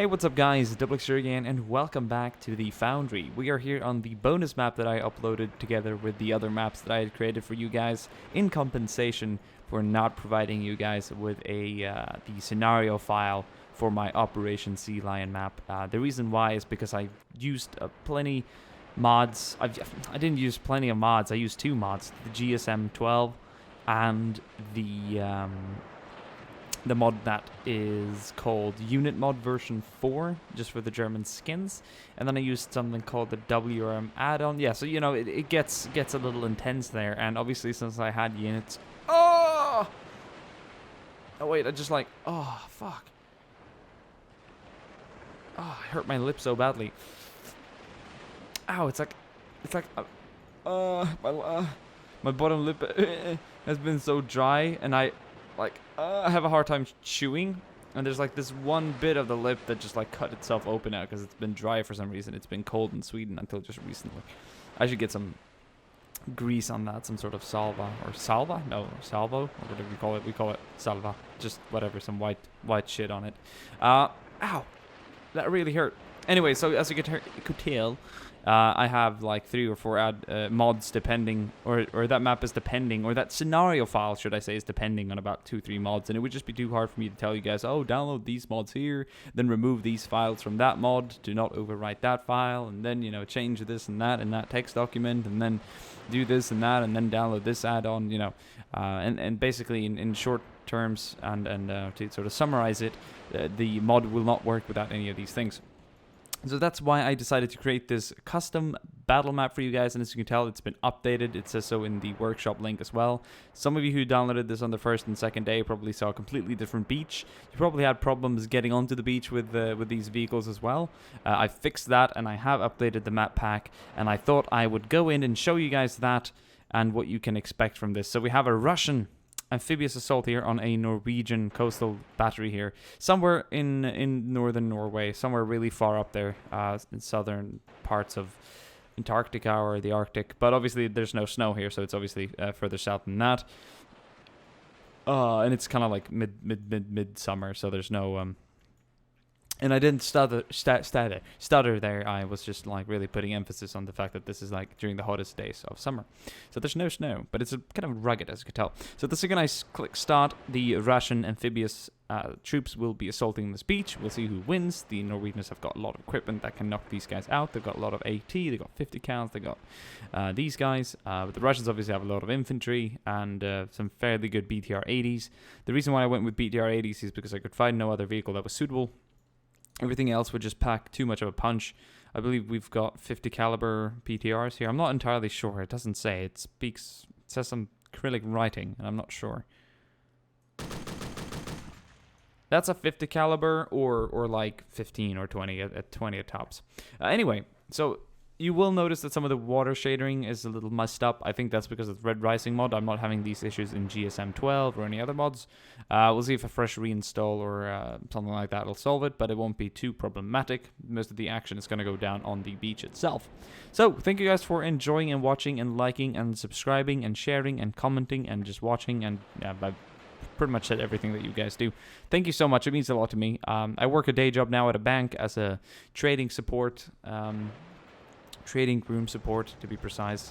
Hey, what's up guys, DiplexHeated again, and welcome back to the Foundry. We are here on the bonus map that I uploaded together with the other maps that I had created for you guys in compensation for not providing you guys with the scenario file for my Operation Sea Lion map. The reason why is because I used plenty mods. I didn't use plenty of mods, I used two mods, the GSM 12 and the mod that is called Unit Mod version 4, just for the German skins. And then I used something called the WRM add-on. Yeah, so, you know, it gets a little intense there. And obviously, since I had units... Oh! Oh, wait, I just like... Oh, fuck. Oh, I hurt my lip so badly. Ow, it's like... my bottom lip has been so dry, and I have a hard time chewing, and there's like this one bit of the lip that just like cut itself open out because it's been dry for some reason. It's been cold in Sweden until just recently. I should get some grease on that, some sort of salva or salva? No, salvo or whatever you call it. We call it salva. Just whatever, some white shit on it. Ow, that really hurt. Anyway, so as you could tell, I have like 3 or 4 mods depending, or that map is depending, or that scenario file, should I say, is depending on about 2-3 mods, and it would just be too hard for me to tell you guys, oh, download these mods here, then remove these files from that mod, do not overwrite that file, and then, you know, change this and that text document, and then do this and that, and then download this add-on, you know, and basically in short terms, and to sort of summarize it, the mod will not work without any of these things. So that's why I decided to create this custom battle map for you guys, and as you can tell, it's been updated. It says so in the workshop link as well. Some of you who downloaded this on the first and second day probably saw a completely different beach. You probably had problems getting onto the beach with these vehicles as well. I fixed that, and I have updated the map pack, and I thought I would go in and show you guys that and what you can expect from this. So we have a Russian amphibious assault here on a Norwegian coastal battery here, somewhere in northern Norway, somewhere really far up there in southern parts of Antarctica or the Arctic, but obviously there's no snow here, so it's obviously further south than that, and it's kind of like midsummer, so there's no and I didn't stutter there. I was just like really putting emphasis on the fact that this is like during the hottest days of summer. So there's no snow, but it's kind of rugged, as you can tell. So the second I click start, the Russian amphibious troops will be assaulting this beach. We'll see who wins. The Norwegians have got a lot of equipment that can knock these guys out. They've got a lot of AT, they've got 50 cals, they've got these guys. But the Russians obviously have a lot of infantry and some fairly good BTR-80s. The reason why I went with BTR-80s is because I could find no other vehicle that was suitable. Everything else would just pack too much of a punch. I believe we've got 50 caliber PTRs here. I'm not entirely sure. It doesn't say. It says some acrylic writing, and I'm not sure. That's a 50 caliber or like 15 or 20 at 20 at tops. Anyway, so you will notice that some of the water shading is a little messed up. I think that's because of the Red Rising mod. I'm not having these issues in GSM 12 or any other mods. We'll see if a fresh reinstall or something like that will solve it, but it won't be too problematic. Most of the action is going to go down on the beach itself. So, thank you guys for enjoying and watching and liking and subscribing and sharing and commenting and just watching, and I've pretty much said everything that you guys do. Thank you so much. It means a lot to me. I work a day job now at a bank as a trading support, trading room support to be precise.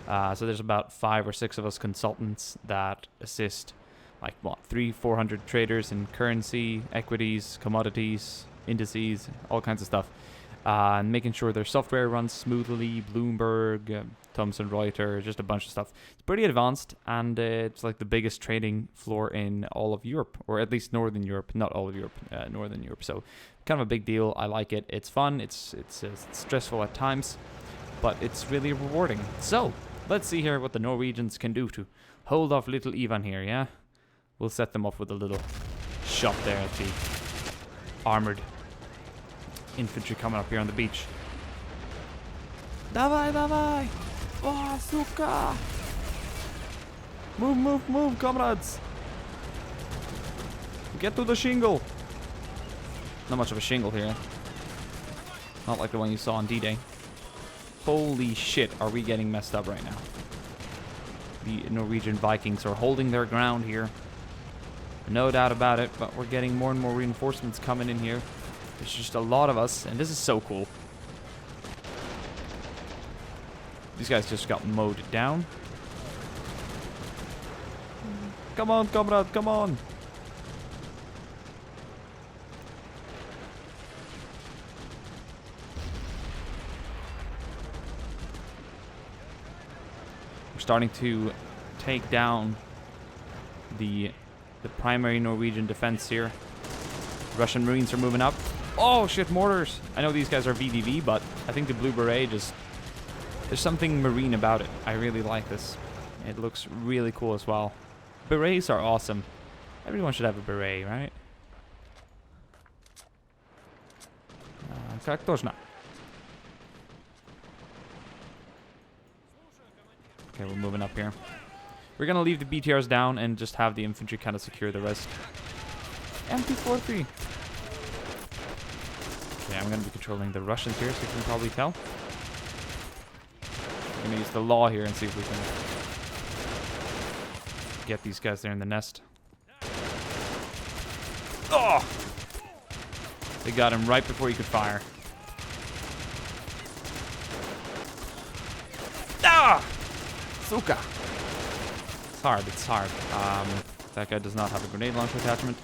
So there's about 5 or 6 of us consultants that assist like 300-400 traders in currency, equities, commodities, indices, all kinds of stuff, and making sure their software runs smoothly. Bloomberg, Thomson Reuters, just a bunch of stuff. It's pretty advanced, and it's like the biggest trading floor in all of Europe, or at least Northern Europe, not all of Europe, Northern Europe. So kind of a big deal. I like it. It's fun. It's stressful at times, but it's really rewarding. So let's see here what the Norwegians can do to hold off little Ivan here, yeah? We'll set them off with a little shot there at the armored infantry coming up here on the beach. Dawaj, dawaj! Oh, suka! Move, comrades! Get to the shingle! Not much of a shingle here. Not like the one you saw on D-Day. Holy shit, are we getting messed up right now. The Norwegian Vikings are holding their ground here. No doubt about it, but we're getting more and more reinforcements coming in here. There's just a lot of us, and this is so cool. These guys just got mowed down. Come on, comrade, come on. We're starting to take down the primary Norwegian defense here. Russian Marines are moving up. Oh shit, mortars! I know these guys are VDV, but I think the Blue Beret just... There's something marine about it. I really like this. It looks really cool as well. Berets are awesome. Everyone should have a beret, right? Как точно. Okay, we're moving up here. We're gonna leave the BTRs down and just have the infantry kind of secure the rest. MP43. Okay, I'm gonna be controlling the Russians here, so you can probably tell. I'm gonna use the law here and see if we can get these guys there in the nest. Oh! They got him right before he could fire. Ah! Suka! It's hard, it's hard. That guy does not have a grenade launcher attachment.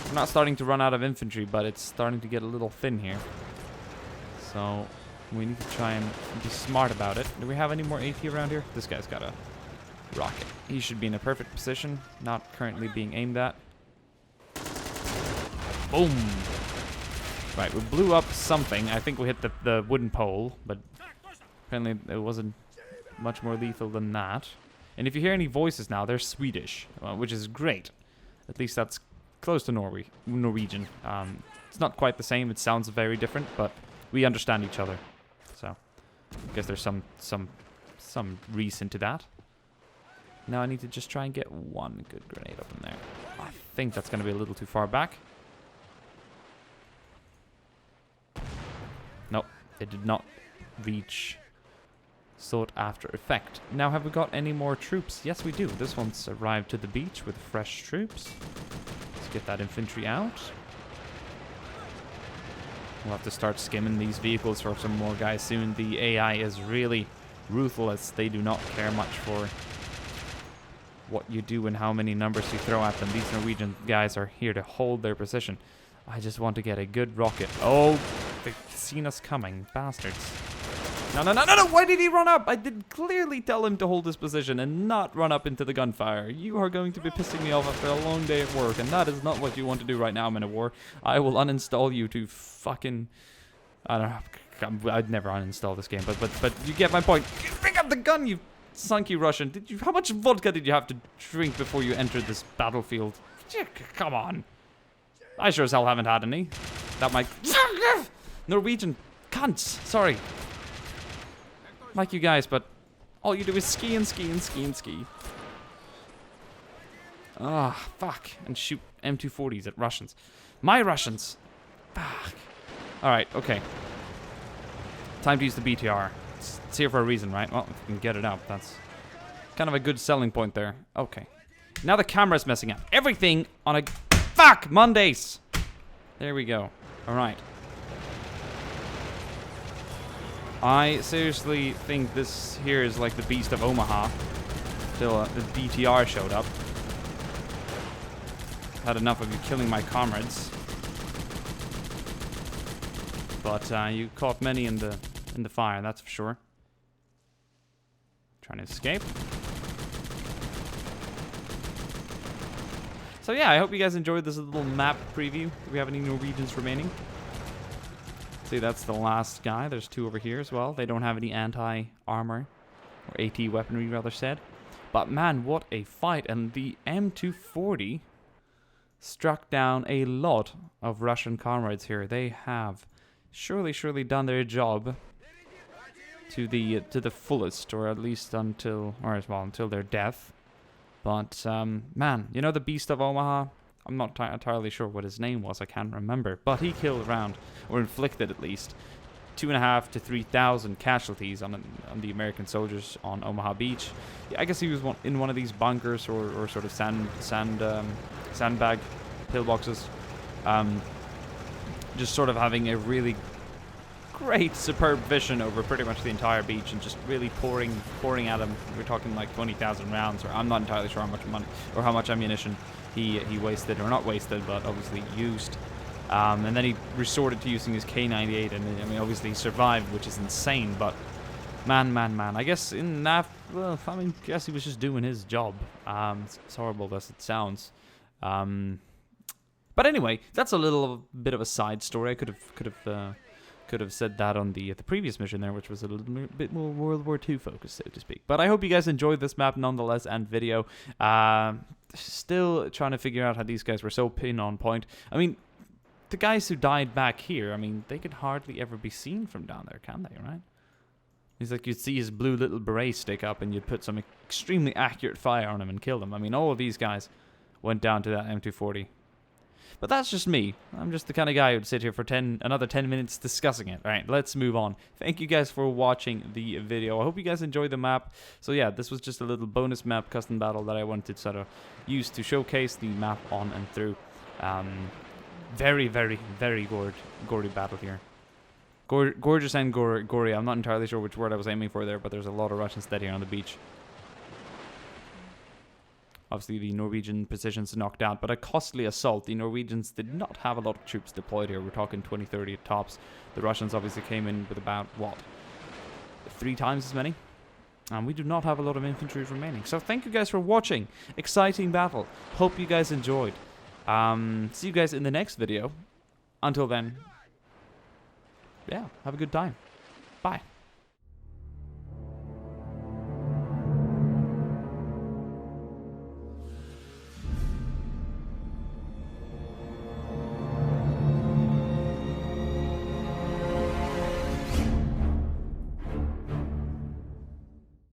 We're not starting to run out of infantry, but it's starting to get a little thin here. So we need to try and be smart about it. Do we have any more AT around here? This guy's got a rocket. He should be in a perfect position, not currently being aimed at. Boom! Right, we blew up something. I think we hit the wooden pole, but apparently it wasn't much more lethal than that. And if you hear any voices now, they're Swedish, which is great. At least that's close to Norwegian. It's not quite the same. It sounds very different, but we understand each other. So I guess there's some reason to that. Now I need to just try and get one good grenade up in there. I think that's going to be a little too far back. Nope, it did not reach sought after effect. Now, have we got any more troops? Yes, we do. This one's arrived to the beach with fresh troops. Let's get that infantry out. We'll have to start skimming these vehicles for some more guys soon. The AI is really ruthless. They do not care much for what you do and how many numbers you throw at them. These Norwegian guys are here to hold their position. I just want to get a good rocket. Oh, they've seen us coming. Bastards. No, no, no, no, no! Why did he run up? I did clearly tell him to hold his position and not run up into the gunfire. You are going to be pissing me off after a long day at work, and that is not what you want to do right now, I'm in a war. I will uninstall you to fucking... I don't know. I'd never uninstall this game, but you get my point. Pick up the gun, you sunky Russian. How much vodka did you have to drink before you entered this battlefield? Come on. I sure as hell haven't had any. That might... Norwegian cunts. Sorry. Like you guys, but all you do is ski and ski and ski and ski. Ah, fuck. And shoot M240s at Russians. My Russians. Fuck. Alright, okay. Time to use the BTR. It's here for a reason, right? Well, if we can get it out, that's kind of a good selling point there. Okay. Now the camera's messing up. Everything on a... Fuck! Mondays! There we go. Alright. I seriously think this here is like the Beast of Omaha. Till the BTR showed up. Had enough of you killing my comrades. But you caught many in the fire, that's for sure. Trying to escape. So yeah, I hope you guys enjoyed this little map preview. Do we have any Norwegians remaining? See, that's the last guy. There's two over here as well. They don't have any anti-armor, or AT weaponry, rather said. But man, what a fight. And the M240 struck down a lot of Russian comrades here. They have surely done their job to the fullest, or at least until their death. But man, you know the Beast of Omaha? I'm not entirely sure what his name was. I can't remember. But he killed around, or inflicted at least, 2,500 to 3,000 casualties on the American soldiers on Omaha Beach. Yeah, I guess he was in one of these bunkers or sort of sandbag pillboxes. just sort of having a really great, superb vision over pretty much the entire beach and just really pouring at him. We're talking like 20,000 rounds, or I'm not entirely sure how much money or how much ammunition he wasted, or not wasted, but obviously used. And then he resorted to using his K98, and I mean, obviously he survived, which is insane. But man, I guess in that, well, I mean, I guess he was just doing his job. It's horrible as it sounds. But anyway, that's a little bit of a side story. I could have said that on the previous mission there, which was a little bit more World War II focused, so to speak. But I hope you guys enjoyed this map nonetheless and video. Still trying to figure out how these guys were so pin on point. I mean, the guys who died back here, I mean, they could hardly ever be seen from down there, can they, right? It's like you'd see his blue little beret stick up and you'd put some extremely accurate fire on him and kill them. I mean, all of these guys went down to that M240. But that's just me. I'm just the kind of guy who'd sit here for another 10 minutes discussing it. All right, let's move on. Thank you guys for watching the video. I hope you guys enjoyed the map. So yeah, this was just a little bonus map custom battle that I wanted to sort of use to showcase the map on and through. Very, very, very gory battle here. Gorgeous and gory. I'm not entirely sure which word I was aiming for there, but there's a lot of Russians dead here on the beach. Obviously, the Norwegian positions knocked out, but a costly assault. The Norwegians did not have a lot of troops deployed here. We're talking 20, 30 at tops. The Russians obviously came in with about, what, 3 times as many? And we do not have a lot of infantry remaining. So thank you guys for watching. Exciting battle. Hope you guys enjoyed. See you guys in the next video. Until then, yeah, have a good time. Bye.